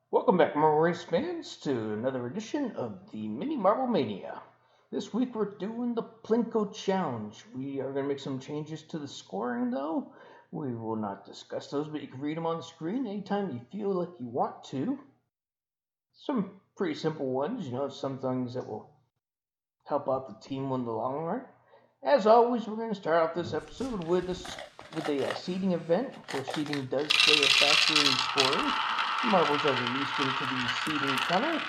Welcome back, Marble Race fans, to another edition of the Mini Marble Mania. This week we're doing the Plinko Challenge. We are going to make some changes to the scoring, though. We will not discuss those, but you can read them on the screen anytime you feel like you want to. Some pretty simple ones, some things that will help out the team in the long run. As always, we're going to start off this episode with a seeding event, where seeding does play a factor in scoring. Marbles are released into the seeding tunnel.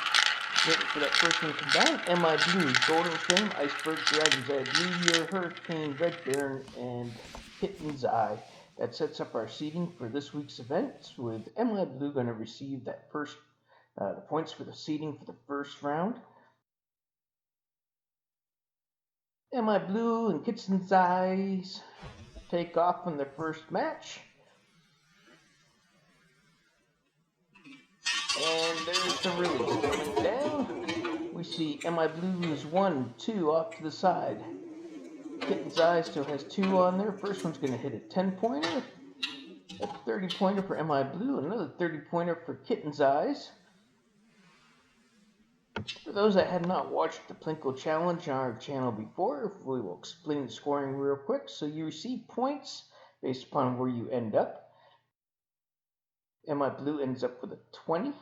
Waiting for that first one to come down. MI Blue, Golden Flame, Iceberg, Dragon's Edge, Meteor, Hurricane, Red Baron, and Kitten's Eye. That sets up our seeding for this week's event, with MI Blue going to receive the points for the seeding for the first round. MI Blue and Kitten's Eyes take off in their first match. And there's the release coming down. We see MI Blue lose 1, 2 off to the side. Kitten's Eye still has 2 on there. First one's going to hit a 10-pointer. A 30-pointer for MI Blue. Another 30-pointer for Kitten's Eyes. For those that had not watched the Plinko Challenge on our channel before, we will explain the scoring real quick. So you receive points based upon where you end up. MI Blue ends up with a 20.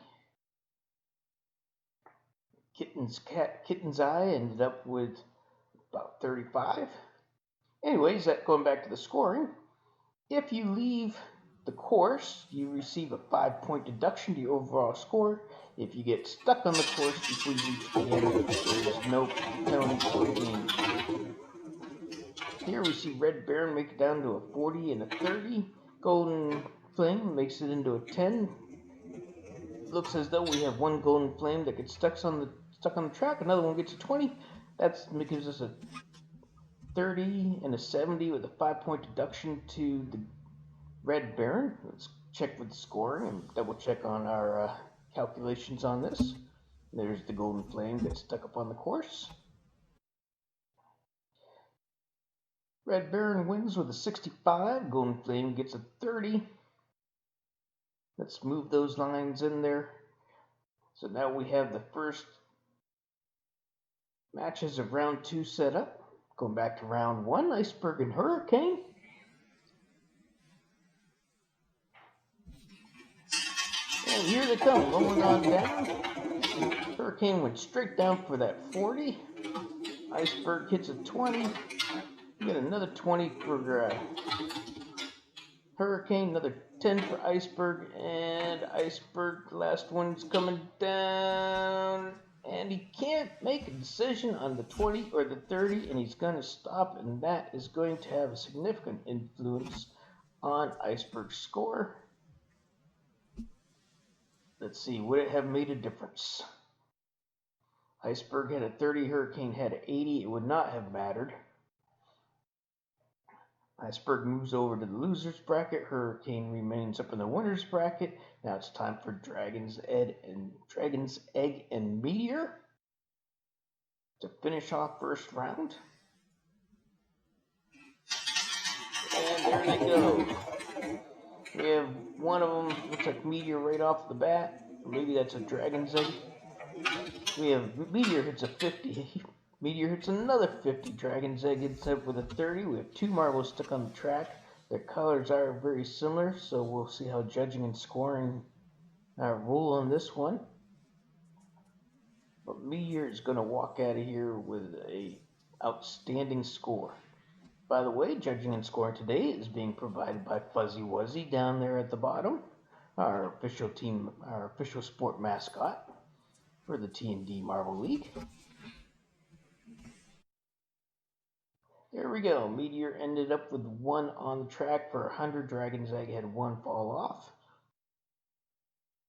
Kitten's Eye ended up with about 35. Anyways, going back to the scoring, if you leave the course, you receive a 5-point deduction to your overall score. If you get stuck on the course before you reach the end, there is no penalty for the game. Here we see Red Baron make it down to a 40 and a 30. Golden Flame makes it into a 10. Looks as though we have one Golden Flame that gets stuck on the track. Another one gets a 20. That gives us a 30 and a 70 with a 5-point deduction to the Red Baron. Let's check with the scoring and double check on our calculations on this. There's the Golden Flame gets stuck up on the course. Red Baron wins with a 65. Golden Flame gets a 30. Let's move those lines in there. So now we have the first matches of round 2 set up. Going back to round 1, Iceberg and Hurricane. And here they come, rolling on down. Hurricane went straight down for that 40. Iceberg hits a 20. We get another 20 for Hurricane, another 10 for Iceberg, and Iceberg, the last one's coming down, and he can't make a decision on the 20 or the 30, and he's going to stop, and that is going to have a significant influence on Iceberg's score. Let's see, would it have made a difference? Iceberg had a 30, Hurricane had an 80, it would not have mattered. Iceberg moves over to the loser's bracket. Hurricane remains up in the winner's bracket. Now it's time for Dragon's Egg and Meteor to finish off first round. And there they go. We have one of them, looks like Meteor right off the bat. Or maybe that's a Dragon's Egg. We have Meteor hits a 50. Meteor hits another 50. Dragon's Egg ends up with a 30. We have 2 marbles stuck on the track. Their colors are very similar, so we'll see how judging and scoring roll on this one. But Meteor is going to walk out of here with a outstanding score. By the way, judging and scoring today is being provided by Fuzzy Wuzzy down there at the bottom, our official sport mascot for the T&D Marble League. There we go. Meteor ended up with 1 on the track for 100. Dragon's Egg had 1 fall off.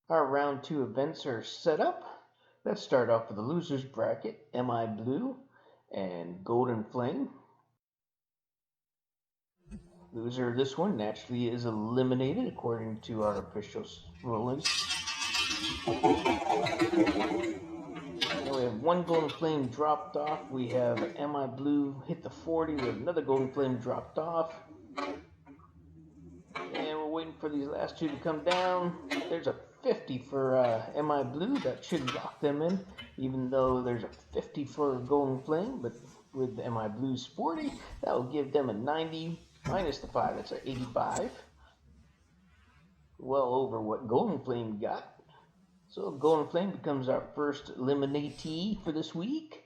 Our round 2 events are set up. Let's start off with the loser's bracket. MI Blue and Golden Flame. Loser of this one naturally is eliminated according to our official rulings. We have 1 Golden Flame dropped off. We have MI Blue hit the 40. We have another Golden Flame dropped off. And we'll waiting for these last two to come down. There's a 50 for MI Blue. That should lock them in, even though there's a 50 for Golden Flame. But with MI Blue's 40, that will give them a 90 minus the 5. That's an 85. Well over what Golden Flame got. So Golden Flame becomes our first eliminatee for this week.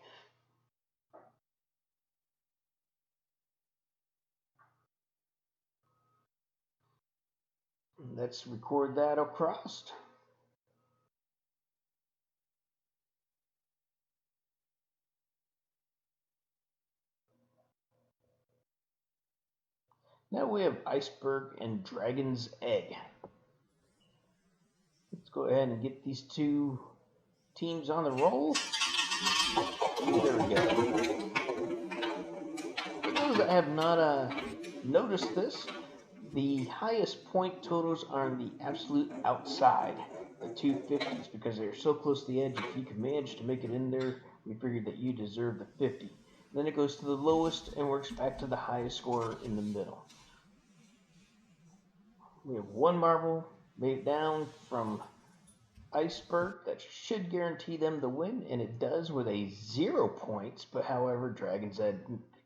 Let's record that across. Now we have Iceberg and Dragon's Egg. Let's go ahead and get these two teams on the roll. There we go. For those that have not noticed this, the highest point totals are on the absolute outside, the 250s, because they're so close to the edge. If you can manage to make it in there, we figured that you deserve the 50. Then it goes to the lowest and works back to the highest score in the middle. We have one marble made down from Iceberg that should guarantee them the win, and it does with a 0 points, but however, Dragon's Egg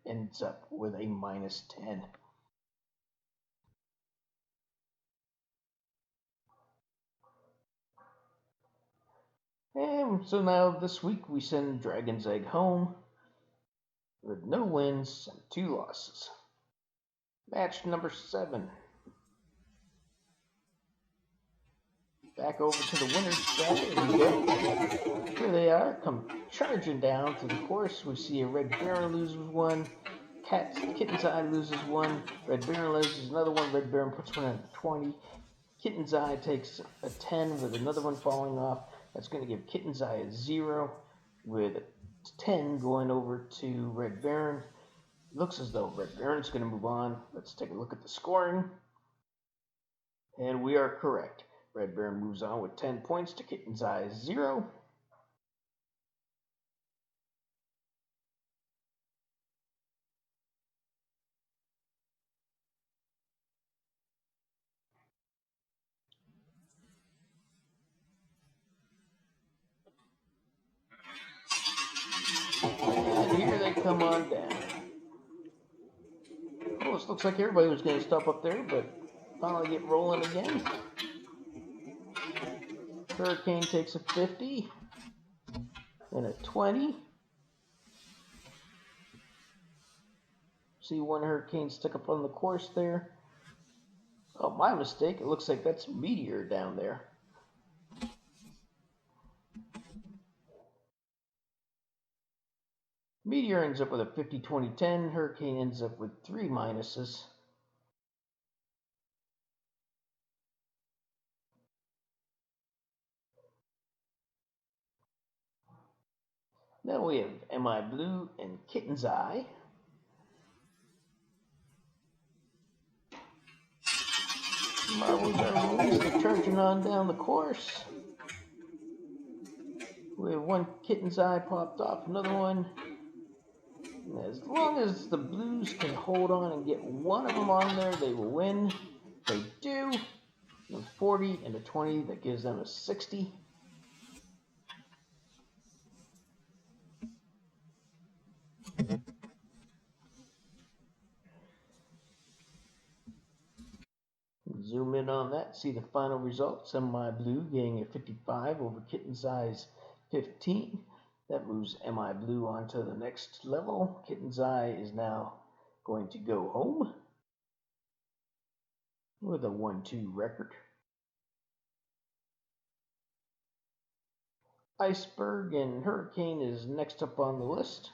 ends up with a minus 10. And so now this week we send Dragon's Egg home with no wins and 2 losses. Match number 7. Back over to the winner's bracket. There we go. Here they are, come charging down to the course. We see a Red Baron loses one, Kitten's Eye loses one, Red Baron loses another one, Red Baron puts one at a 20. Kitten's Eye takes a 10 with another one falling off. That's going to give Kitten's Eye a 0 with a 10 going over to Red Baron. Looks as though Red Baron's going to move on. Let's take a look at the scoring. And we are correct. Red Baron moves on with 10 points to Kitten's Eye 0. And here they come on down. Oh, this looks like everybody was going to stop up there, but finally get rolling again. Hurricane takes a 50 and a 20. See one Hurricane stuck up on the course there. Oh, my mistake. It looks like that's Meteor down there. Meteor ends up with a 50, 20, 10. Hurricane ends up with 3 minuses. Now we have MI Blue and Kitten's Eye. Marbles are released, charging on down the course. We have one Kitten's Eye popped off, another one. And as long as the Blues can hold on and get one of them on there, they will win. They do. A 40 and a 20, that gives them a 60. Zoom in on that, see the final results. MI Blue getting a 55 over Kitten's Eye's 15. That moves MI Blue onto the next level. Kitten's Eye is now going to go home with a 1-2 record. Iceberg and Hurricane is next up on the list.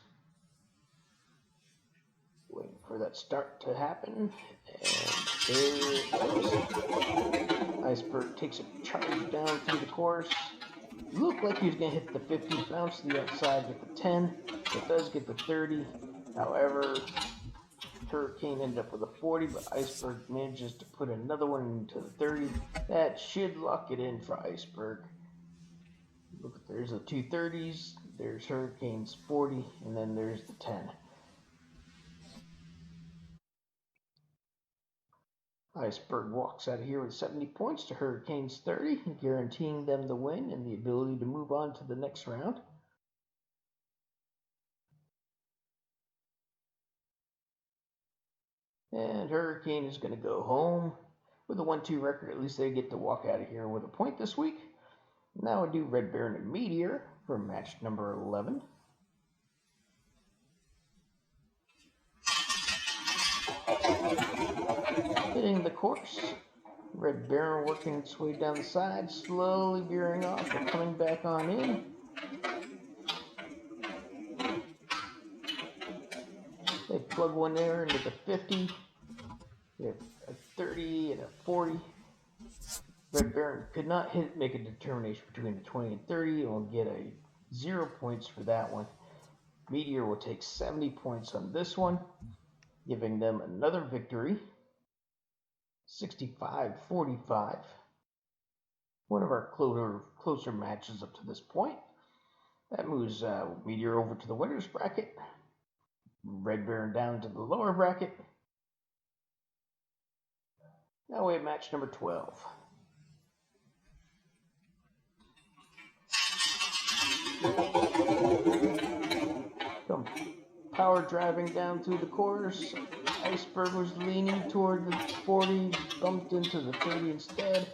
Waiting for that start to happen. And there it goes. Iceberg takes a charge down through the course. Looked like he was going to hit the 50, bounce to the outside, get the 10. It does get the 30. However, Hurricane ended up with a 40, but Iceberg manages to put another one into the 30. That should lock it in for Iceberg. Look, there's the 2 30s, there's Hurricane's 40, and then there's the 10. Iceberg walks out of here with 70 points to Hurricanes 30, guaranteeing them the win and the ability to move on to the next round. And Hurricane is going to go home with a 1-2 record. At least they get to walk out of here with a point this week. Now we do Red Baron and Meteor for match number 11. Hitting the course. Red Baron working its way down the side, slowly veering off and coming back on in. They plug one there into the 50. We have a 30 and a 40. Red Baron could not make a determination between the 20 and 30 and will get a 0 points for that one. Meteor will take 70 points on this one, giving them another victory. 65-45. One of our closer matches up to this point. That moves Meteor over to the winner's bracket. Red Baron down to the lower bracket. Now we have match number 12. Come power driving down through the course. Iceberg was leaning toward the 40, bumped into the 30 instead.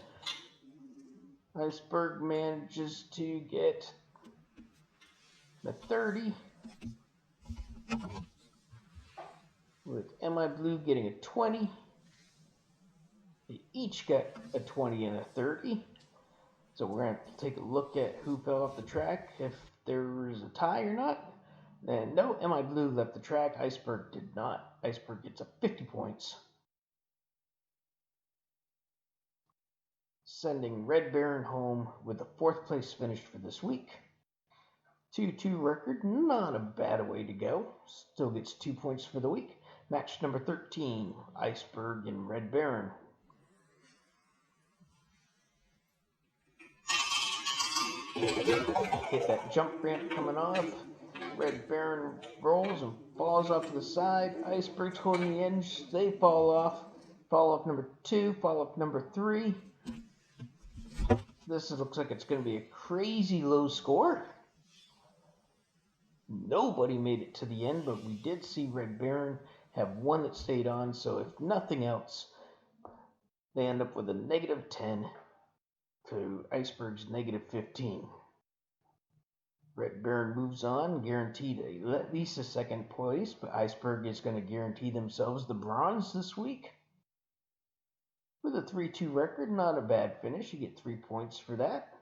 Iceberg manages to get the 30, with MI Blue getting a 20. They each got a 20 and a 30. So we're going to take a look at who fell off the track, if there was a tie or not. And no, MI Blue left the track. Iceberg did not. Iceberg gets a 50 points. Sending Red Baron home with the 4th place finish for this week. 2-2 record, not a bad way to go. Still gets 2 points for the week. Match number 13, Iceberg and Red Baron. Hit that jump ramp coming off. Red Baron rolls and falls off to the side. Iceberg's holding the edge. They fall off. Fall off number 2. Fall off number 3. This looks like it's going to be a crazy low score. Nobody made it to the end, but we did see Red Baron have one that stayed on. So if nothing else, they end up with a -10 to Iceberg's -15. Red Baron moves on, guaranteed at least a 2nd place, but Iceberg is going to guarantee themselves the bronze this week. With a 3-2 record, not a bad finish. You get 3 points for that.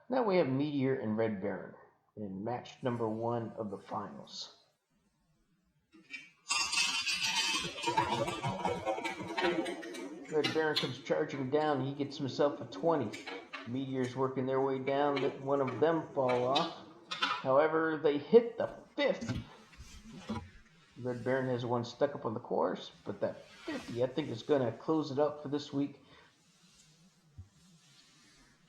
Now we have Meteor and Red Baron in match number 1 of the finals. Red Baron comes charging down. He gets himself a 20. Meteor's working their way down. Let one of them fall off. However, they hit the 50. Red Baron has one stuck up on the course, but that 50, I think, is going to close it up for this week.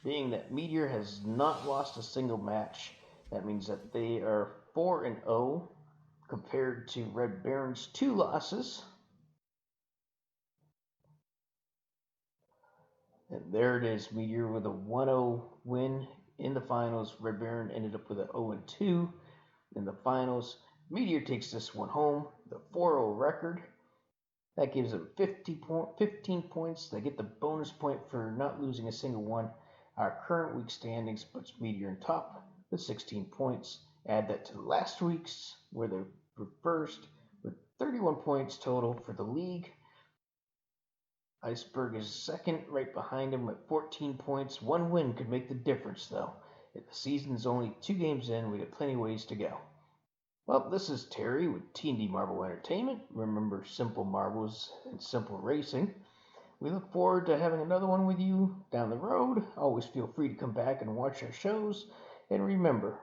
Being that Meteor has not lost a single match, that means that they are 4-0 compared to Red Baron's 2 losses. And there it is, Meteor with a 1-0 win in the finals. Red Baron ended up with an 0-2 in the finals. Meteor takes this one home, the 4-0 record. That gives them 15 points. They get the bonus point for not losing a single one. Our current week standings puts Meteor in top with 16 points. Add that to last week's, where they were first with 31 points total for the league. Iceberg is 2nd, right behind him with 14 points. One win could make the difference, though. If the season's only 2 games in, we got plenty of ways to go. Well, this is Terry with T&D Marble Entertainment. Remember, simple marbles and simple racing. We look forward to having another one with you down the road. Always feel free to come back and watch our shows. And remember,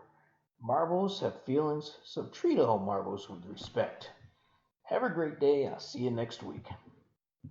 marbles have feelings, so treat all marbles with respect. Have a great day. I'll see you next week.